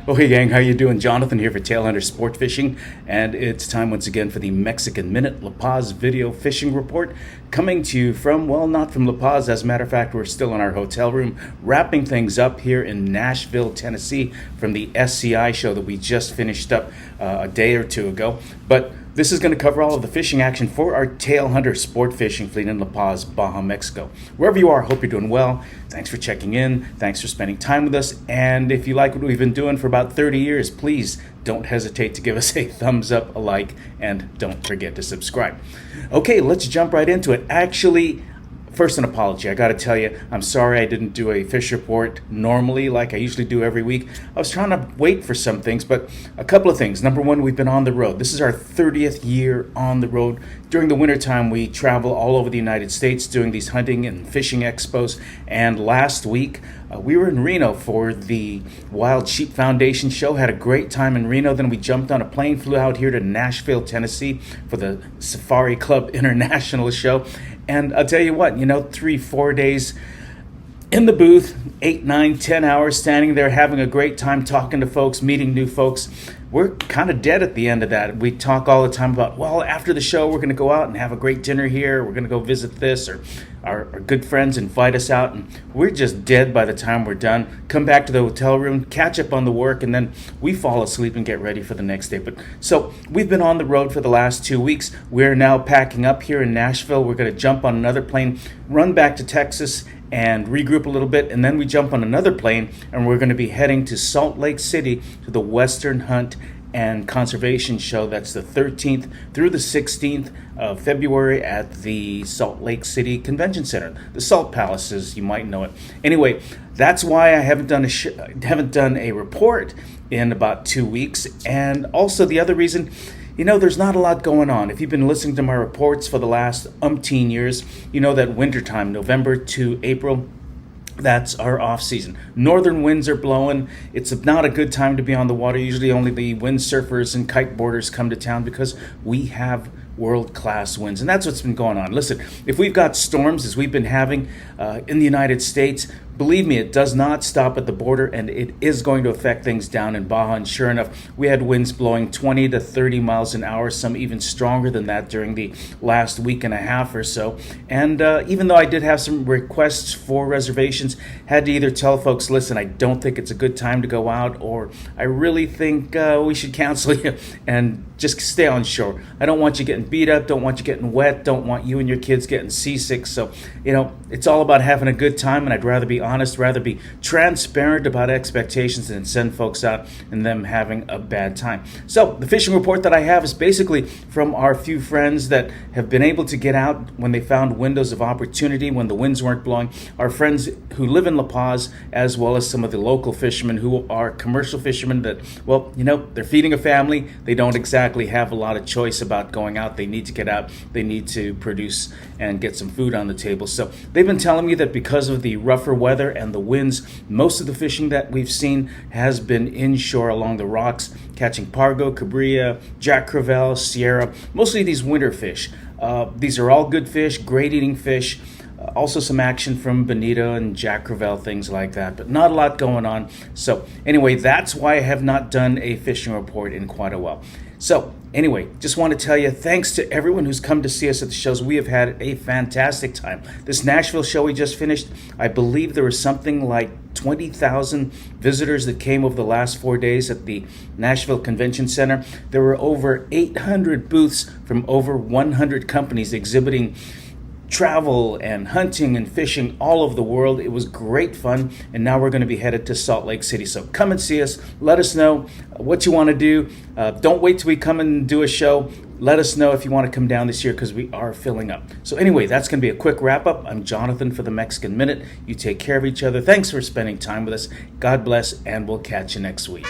Okay gang, how you doing? Jonathan here for Tailhunter Sportfishing, and it's time once again for the Mexican Minute La Paz video fishing report, coming to you from, well, not from La Paz. As a matter of fact, we're still in our hotel room wrapping things up here in Nashville, Tennessee, from the SCI show that we just finished up a day or two ago. But this is going to cover all of the fishing action for our Tailhunter Sport Fishing fleet in La Paz, Baja, Mexico. Wherever you are, hope you're doing well. Thanks for checking in. Thanks for spending time with us. And if you like what we've been doing for about 30 years, please don't hesitate to give us a thumbs up, a like, and don't forget to subscribe. Okay, let's jump right into it. Actually, first, an apology. I got to tell you, I'm sorry I didn't do a fish report normally like I usually do every week. I was trying to wait for some things, but a couple of things. Number one, we've been on the road. This is our 30th year on the road. During the wintertime, we travel all over the United States doing these hunting and fishing expos. And last week, we were in Reno for the Wild Sheep Foundation show. Had a great time in Reno. Then we jumped on a plane, flew out here to Nashville, Tennessee for the Safari Club International show. And I'll tell you what, 3-4 days in the booth, 8, 9, 10 hours standing there having a great time talking to folks, meeting new folks. We're kind of dead at the end of that. We talk all the time about, well, after the show, we're going to go out and have a great dinner here. We're going to go visit this, or our good friends invite us out. And we're just dead by the time we're done. Come back to the hotel room, catch up on the work, and then we fall asleep and get ready for the next day. But so we've been on the road for the last 2 weeks. We're now packing up here in Nashville. We're going to jump on another plane, run back to Texas, and regroup a little bit, and then we jump on another plane, and we're going to be heading to Salt Lake City to the Western Hunt and Conservation Show. That's the 13th through the 16th of February at the Salt Lake City Convention Center, the Salt Palace, as you might know it. Anyway, that's why I haven't done a report in about 2 weeks, and also the other reason, there's not a lot going on. If you've been listening to my reports for the last umpteen years, you know that wintertime, November to April, that's our off season. Northern winds are blowing. It's not a good time to be on the water. Usually only the windsurfers and kiteboarders come to town because we have world-class winds, and that's what's been going on. Listen, if we've got storms as we've been having in the United States, believe me, it does not stop at the border, and it is going to affect things down in Baja. And sure enough, we had winds blowing 20 to 30 miles an hour, some even stronger than that during the last week and a half or so. And even though I did have some requests for reservations, had to either tell folks, listen, I don't think it's a good time to go out, or I really think we should cancel you and just stay on shore. I don't want you getting beat up, don't want you getting wet, don't want you and your kids getting seasick. So, it's all about having a good time, and I'd rather be honest, rather be transparent about expectations than send folks out and them having a bad time. So the fishing report that I have is basically from our few friends that have been able to get out when they found windows of opportunity, when the winds weren't blowing. Our friends who live in La Paz, as well as some of the local fishermen who are commercial fishermen that, well, they're feeding a family. They don't exactly have a lot of choice about going out. They need to get out. They need to produce and get some food on the table. So they've been telling me that because of the rougher weather and the winds, most of the fishing that we've seen has been inshore along the rocks, catching pargo, cabrilla, jack crevalle, sierra, mostly these winter fish. These are all good fish, great eating fish. Also some action from bonito and jack crevalle, things like that, but not a lot going on. So anyway, that's why I have not done a fishing report in quite a while. So Anyway, just want to tell you, thanks to everyone who's come to see us at the shows. We have had a fantastic time. This Nashville show we just finished, I believe there was something like 20,000 visitors that came over the last 4 days at the Nashville Convention Center. There were over 800 booths from over 100 companies exhibiting travel and hunting and fishing all over the world. It was great fun, and now we're going to be headed to Salt Lake City. So come and see us. Let us know what you want to do. Don't wait till we come and do a show. Let us know if you want to come down this year, because we are filling up. So anyway, that's going to be a quick wrap up. I'm Jonathan for the Mexican Minute. You take care of each other. Thanks for spending time with us. God bless, and we'll catch you next week.